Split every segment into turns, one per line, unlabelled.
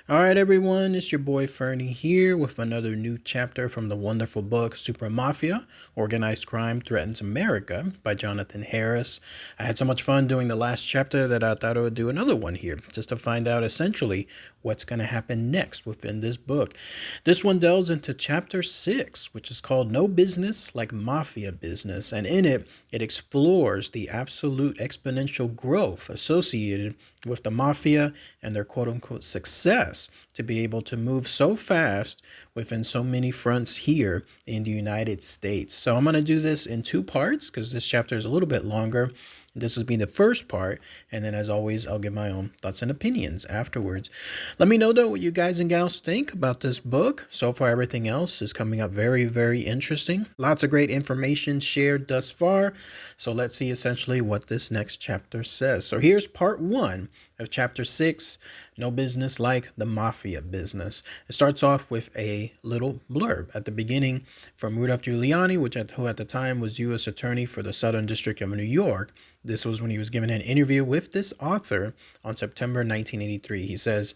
All right, everyone, it's your boy Fernie here with another new chapter from the wonderful book Super Mafia Organized Crime Threatens America by Jonathan Harris. I had so much fun doing the last chapter that I thought I would do another one here just to find out essentially what's going to happen next within this book. This one delves into chapter 6, which is called No Business Like Mafia Business, and in it, it explores the absolute exponential growth associated with the mafia and their quote unquote success to be able to move so fast within so many fronts here in the United States. So I'm going to do this in two parts because this chapter is a little bit longer. This will be the first part, and then as always, I'll give my own thoughts and opinions afterwards. Let me know though what you guys and gals think about this book. So far, everything else is coming up very, very interesting. Lots of great information shared thus far. So let's see essentially what this next chapter says. So here's part 1 of chapter 6, No Business Like the Mafia Business. It starts off with a little blurb at the beginning from Rudolph Giuliani, who at the time was U.S. Attorney for the Southern District of New York. This was when he was given an interview with this author on September 1983. He says,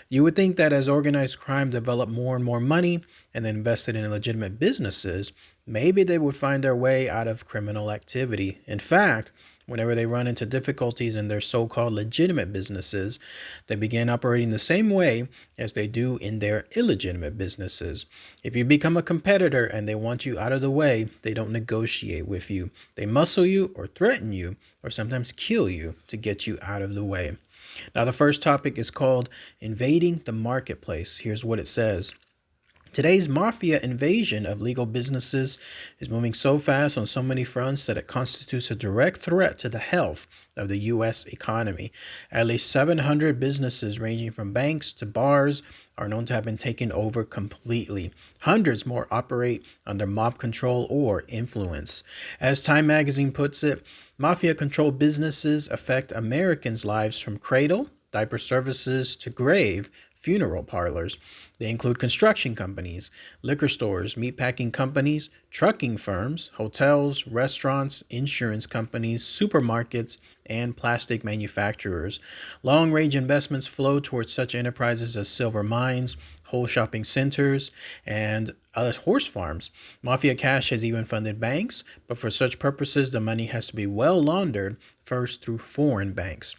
"You would think that as organized crime developed more and more money and then invested in legitimate businesses, maybe they would find their way out of criminal activity. In fact, whenever they run into difficulties in their so-called legitimate businesses, they begin operating the same way as they do in their illegitimate businesses. If you become a competitor and they want you out of the way, they don't negotiate with you. They muscle you or threaten you or sometimes kill you to get you out of the way." Now, the first topic is called Invading the Marketplace. Here's what it says. Today's mafia invasion of legal businesses is moving so fast on so many fronts that it constitutes a direct threat to the health of the U.S. economy. At least 700 businesses ranging from banks to bars are known to have been taken over completely. Hundreds more operate under mob control or influence. As Time magazine puts it, mafia-controlled businesses affect Americans' lives from cradle, diaper services to grave, funeral parlors. They include construction companies, liquor stores, meatpacking companies, trucking firms, hotels, restaurants, insurance companies, supermarkets, and plastic manufacturers. Long-range investments flow towards such enterprises as silver mines, whole shopping centers, and horse farms. Mafia cash has even funded banks, but for such purposes, the money has to be well laundered first through foreign banks.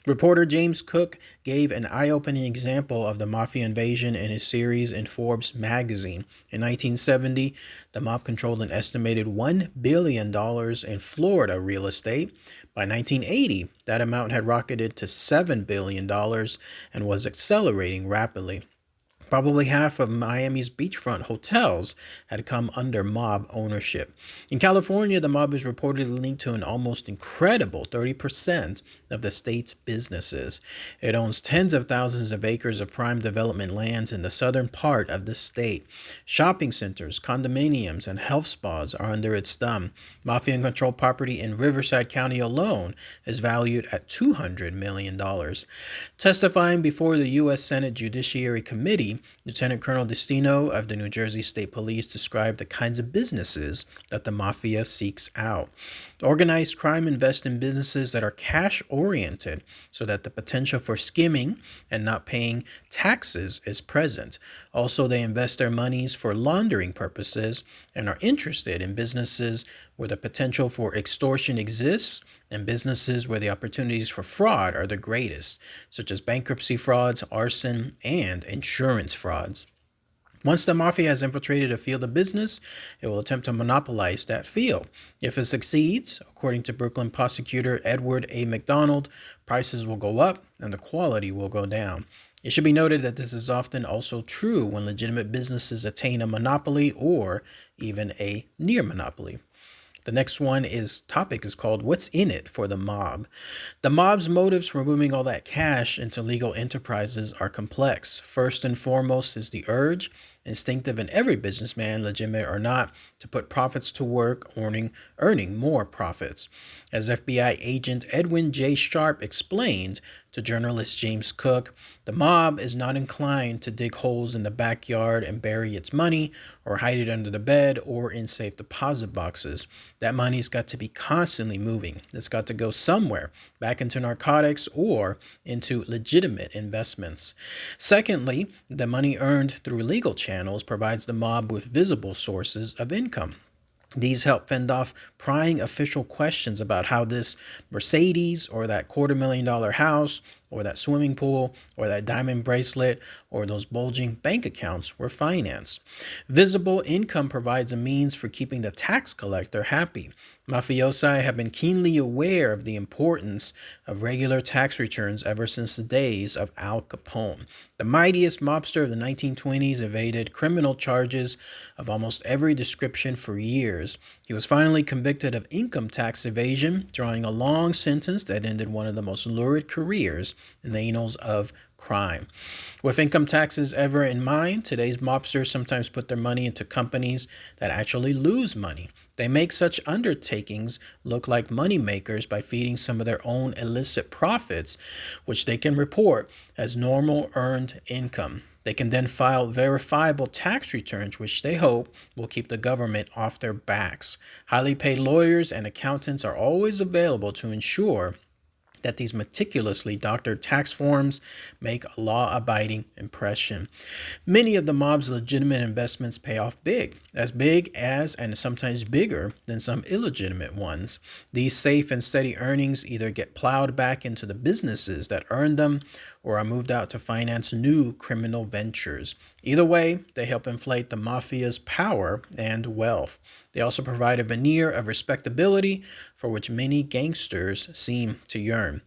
Reporter James Cook gave an eye-opening example of the mafia invasion in his series in Forbes magazine. In 1970, the mob controlled an estimated $1 billion in Florida real estate. By 1980, that amount had rocketed to $7 billion and was accelerating rapidly. Probably half of Miami's beachfront hotels had come under mob ownership. In California, the mob is reportedly linked to an almost incredible 30% of the state's businesses. It owns tens of thousands of acres of prime development lands in the southern part of the state. Shopping centers, condominiums, and health spas are under its thumb. Mafia-controlled property in Riverside County alone is valued at $200 million. Testifying before the U.S. Senate Judiciary Committee, Lieutenant Colonel Destino of the New Jersey State Police described the kinds of businesses that the mafia seeks out. Organized crime invests in businesses that are cash-oriented so that the potential for skimming and not paying taxes is present. Also, they invest their monies for laundering purposes and are interested in businesses where the potential for extortion exists and businesses where the opportunities for fraud are the greatest, such as bankruptcy frauds, arson, and insurance frauds. Once the mafia has infiltrated a field of business, it will attempt to monopolize that field. If it succeeds, according to Brooklyn prosecutor Edward A. McDonald, prices will go up and the quality will go down. It should be noted that this is often also true when legitimate businesses attain a monopoly or even a near monopoly. The next topic is called What's in It for the Mob. The mob's motives for moving all that cash into legal enterprises are complex. First and foremost is the urge instinctive in every businessman, legitimate or not, to put profits to work, earning more profits. As FBI agent Edwin J. Sharp explained to journalist James Cook, the mob is not inclined to dig holes in the backyard and bury its money or hide it under the bed or in safe deposit boxes. That money's got to be constantly moving. It's got to go somewhere, back into narcotics or into legitimate investments. Secondly, the money earned through legal channels provides the mob with visible sources of income. These help fend off prying official questions about how this Mercedes or that $250,000 house or that swimming pool or that diamond bracelet or those bulging bank accounts were financed. Visible income provides a means for keeping the tax collector happy. Mafiosi have been keenly aware of the importance of regular tax returns ever since the days of Al Capone. The mightiest mobster of the 1920s evaded criminal charges of almost every description for years. He was finally convicted of income tax evasion, drawing a long sentence that ended one of the most lurid careers in the annals of crime. With income taxes ever in mind, today's mobsters sometimes put their money into companies that actually lose money. They make such undertakings look like money makers by feeding some of their own illicit profits, which they can report as normal earned income. They can then file verifiable tax returns, which they hope will keep the government off their backs. Highly paid lawyers and accountants are always available to ensure that these meticulously doctored tax forms make a law-abiding impression. Many of the mob's legitimate investments pay off as big as and sometimes bigger than some illegitimate ones. These safe and steady earnings either get plowed back into the businesses that earned them or are moved out to finance new criminal ventures. Either way, they help inflate the mafia's power and wealth. They also provide a veneer of respectability for which many gangsters seem to yearn.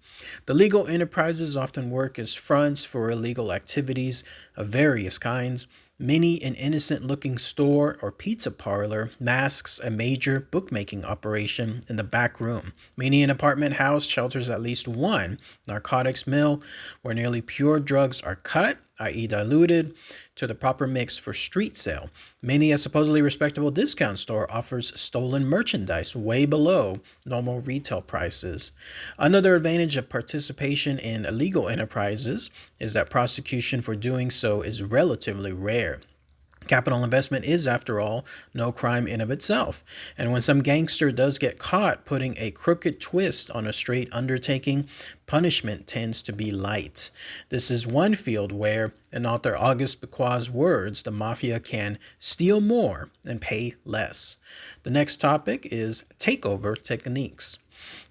The legal enterprises often work as fronts for illegal activities of various kinds. Many an innocent-looking store or pizza parlor masks a major bookmaking operation in the back room. Many an apartment house shelters at least one narcotics mill where nearly pure drugs are cut, i.e. diluted, to the proper mix for street sale. Many a supposedly respectable discount store offers stolen merchandise way below normal retail prices. Another advantage of participation in illegal enterprises is that prosecution for doing so is relatively rare. Capital investment is, after all, no crime in of itself. And when some gangster does get caught putting a crooked twist on a straight undertaking, punishment tends to be light. This is one field where, in author Auguste Becquois' words, the mafia can steal more and pay less. The next topic is takeover techniques.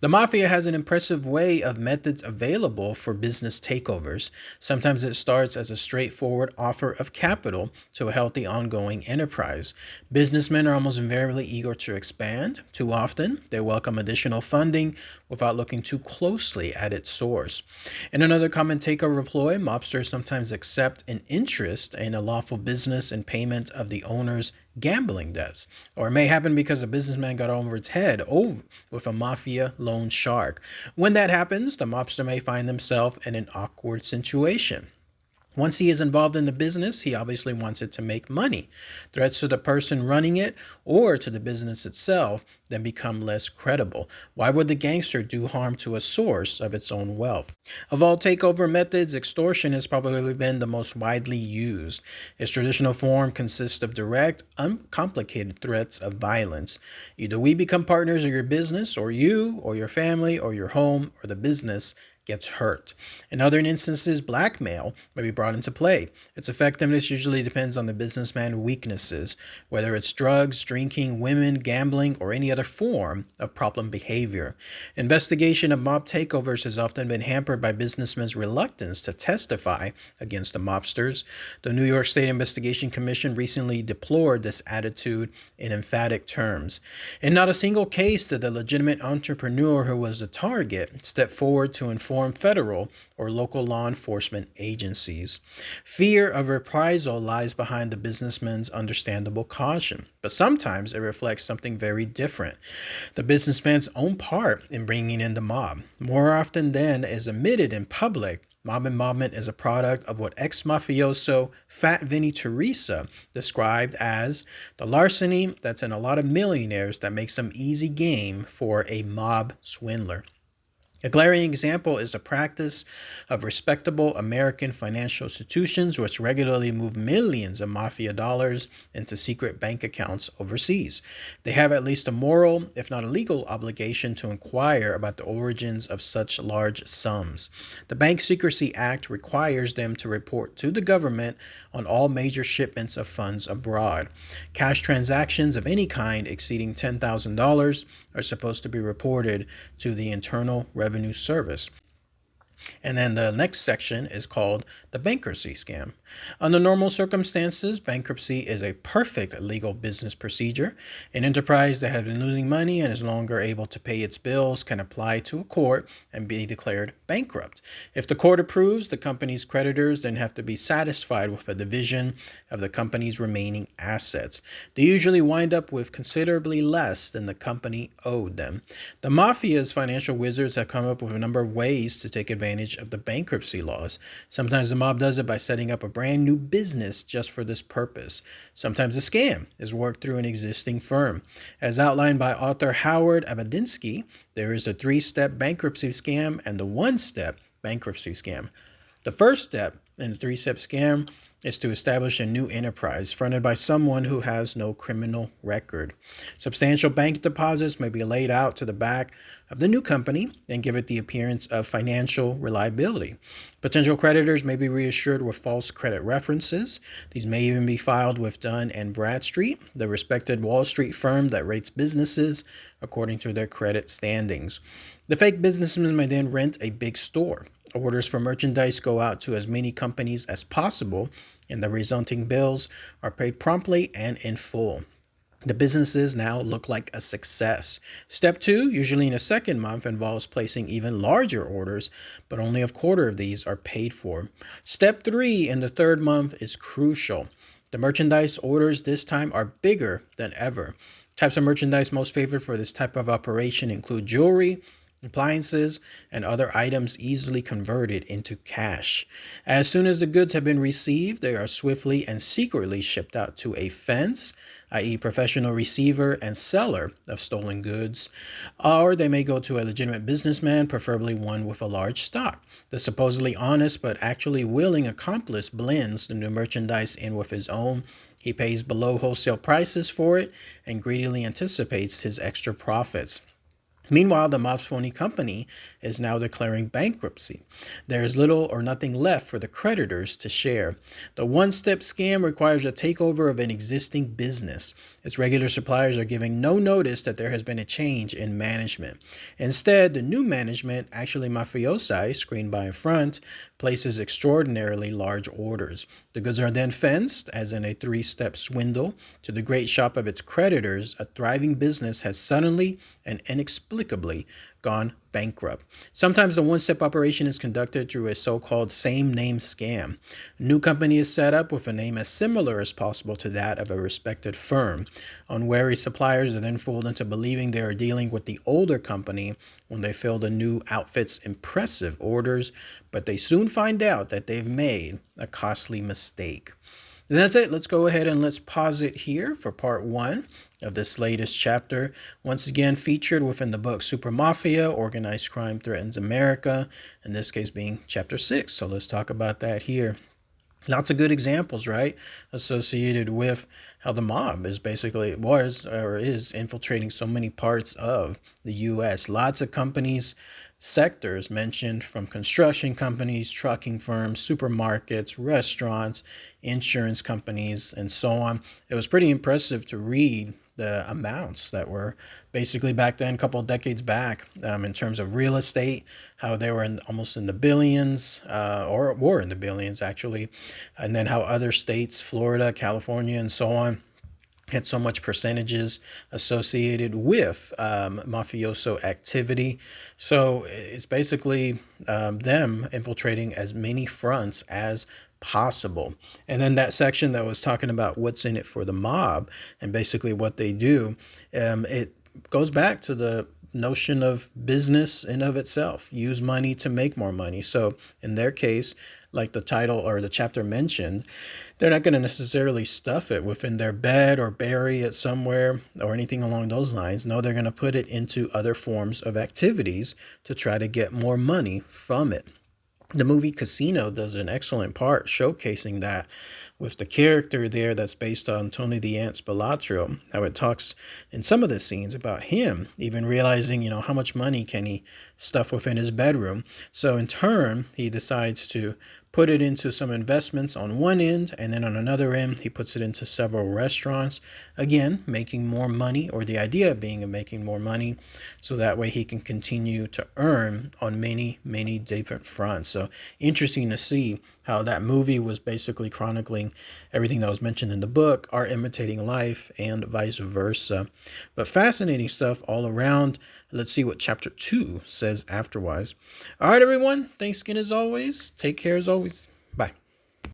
The mafia has an impressive way of methods available for business takeovers. Sometimes it starts as a straightforward offer of capital to a healthy ongoing enterprise. Businessmen are almost invariably eager to expand. Too often, they welcome additional funding without looking too closely at its source. In another common takeover ploy, mobsters sometimes accept an interest in a lawful business in payment of the owner's gambling debts, or it may happen because a businessman got over its head with a mafia loan shark. When that happens, the mobster may find himself in an awkward situation. Once he is involved in the business, he obviously wants it to make money. Threats to the person running it or to the business itself then become less credible. Why would the gangster do harm to a source of its own wealth? Of all takeover methods, extortion has probably been the most widely used. Its traditional form consists of direct, uncomplicated threats of violence. Either we become partners of your business, or you, or your family, or your home, or the business gets hurt. In other instances, blackmail may be brought into play. Its effectiveness usually depends on the businessman's weaknesses, whether it's drugs, drinking, women, gambling, or any other form of problem behavior. Investigation of mob takeovers has often been hampered by businessmen's reluctance to testify against the mobsters. The New York State Investigation Commission recently deplored this attitude in emphatic terms. In not a single case did the legitimate entrepreneur who was the target step forward to inform federal or local law enforcement agencies. Fear of reprisal lies behind the businessman's understandable caution, but sometimes it reflects something very different: the businessman's own part in bringing in the mob. More often than is admitted in public, Mob involvement is a product of what ex-mafioso Fat Vinny Teresa described as the larceny that's in a lot of millionaires that makes some easy game for a mob swindler. A glaring example is the practice of respectable American financial institutions, which regularly move millions of mafia dollars into secret bank accounts overseas. They have at least a moral, if not a legal, obligation to inquire about the origins of such large sums. The Bank Secrecy Act requires them to report to the government on all major shipments of funds abroad. Cash transactions of any kind exceeding $10,000 are supposed to be reported to the Internal Revenue Service. And then the next section is called the bankruptcy scam. Under normal circumstances, bankruptcy is a perfect legal business procedure. An enterprise that has been losing money and is no longer able to pay its bills can apply to a court and be declared bankrupt. If the court approves, the company's creditors then have to be satisfied with a division of the company's remaining assets. They usually wind up with considerably less than the company owed them. The mafia's financial wizards have come up with a number of ways to take advantage of the bankruptcy laws. Sometimes the mob does it by setting up a brand new business just for this purpose. Sometimes a scam is worked through an existing firm. As outlined by author Howard Abadinsky, there is a three-step bankruptcy scam and the one-step bankruptcy scam. The first step in the three-step scam is to establish a new enterprise fronted by someone who has no criminal record. Substantial bank deposits may be laid out to the back of the new company and give it the appearance of financial reliability. Potential creditors may be reassured with false credit references. These may even be filed with Dun & Bradstreet, the respected Wall Street firm that rates businesses according to their credit standings. The fake businessman may then rent a big store. Orders for merchandise go out to as many companies as possible, and the resulting bills are paid promptly and in full. The businesses now look like a success. Step 2, usually in the second month, involves placing even larger orders, but only a quarter of these are paid for. Step 3 in the third month is crucial. The merchandise orders this time are bigger than ever. Types of merchandise most favored for this type of operation include jewelry, appliances, and other items easily converted into cash. As soon as the goods have been received, they are swiftly and secretly shipped out to a fence, i.e. professional receiver and seller of stolen goods, or they may go to a legitimate businessman, preferably one with a large stock. The supposedly honest but actually willing accomplice blends the new merchandise in with his own. He pays below wholesale prices for it and greedily anticipates his extra profits. Meanwhile, the mob's phony company is now declaring bankruptcy. There is little or nothing left for the creditors to share. The one-step scam requires a takeover of an existing business. Its regular suppliers are giving no notice that there has been a change in management. Instead, the new management, actually mafiosi, screened by in front, places extraordinarily large orders. The goods are then fenced, as in a three-step swindle. To the great shock of its creditors, a thriving business has suddenly and inexplicably gone bankrupt. Sometimes the one-step operation is conducted through a so-called same-name scam. A new company is set up with a name as similar as possible to that of a respected firm. Unwary suppliers are then fooled into believing they are dealing with the older company when they fill the new outfit's impressive orders, but they soon find out that they've made a costly mistake. And that's it. Let's go ahead and let's pause it here for part 1 of this latest chapter. Once again, featured within the book Super Mafia, Organized Crime Threatens America, in this case being chapter 6. So let's talk about that here. Lots of good examples, right, associated with how the mob is basically is infiltrating so many parts of the U.S. Lots of companies, sectors mentioned, from construction companies, trucking firms, supermarkets, restaurants, insurance companies, and so on. It was pretty impressive to read the amounts that were basically back then, a couple of decades back, in terms of real estate, how they were almost in the billions, or were in the billions actually, and then how other states, Florida, California, and so on, had so much percentages associated with mafioso activity. So it's basically them infiltrating as many fronts as possible. And then that section that was talking about what's in it for the mob and basically what they do, it goes back to the notion of business in of itself. Use money to make more money. So in their case, like the title or the chapter mentioned, they're not going to necessarily stuff it within their bed or bury it somewhere or anything along those lines. No, they're going to put it into other forms of activities to try to get more money from it. The movie Casino does an excellent part showcasing that with the character there that's based on Tony the Ant Spilotro, how it talks in some of the scenes about him even realizing, how much money can he stuff within his bedroom. So in turn, he decides to put it into some investments on one end, and then on another end, he puts it into several restaurants, again, making more money, or the idea being of making more money, so that way he can continue to earn on many, many different fronts. So interesting to see how that movie was basically chronicling everything that was mentioned in the book, art imitating life, and vice versa. But fascinating stuff all around. Let's see what chapter 2 says afterwards. All right, everyone. Thanks again as always. Take care as always. Bye.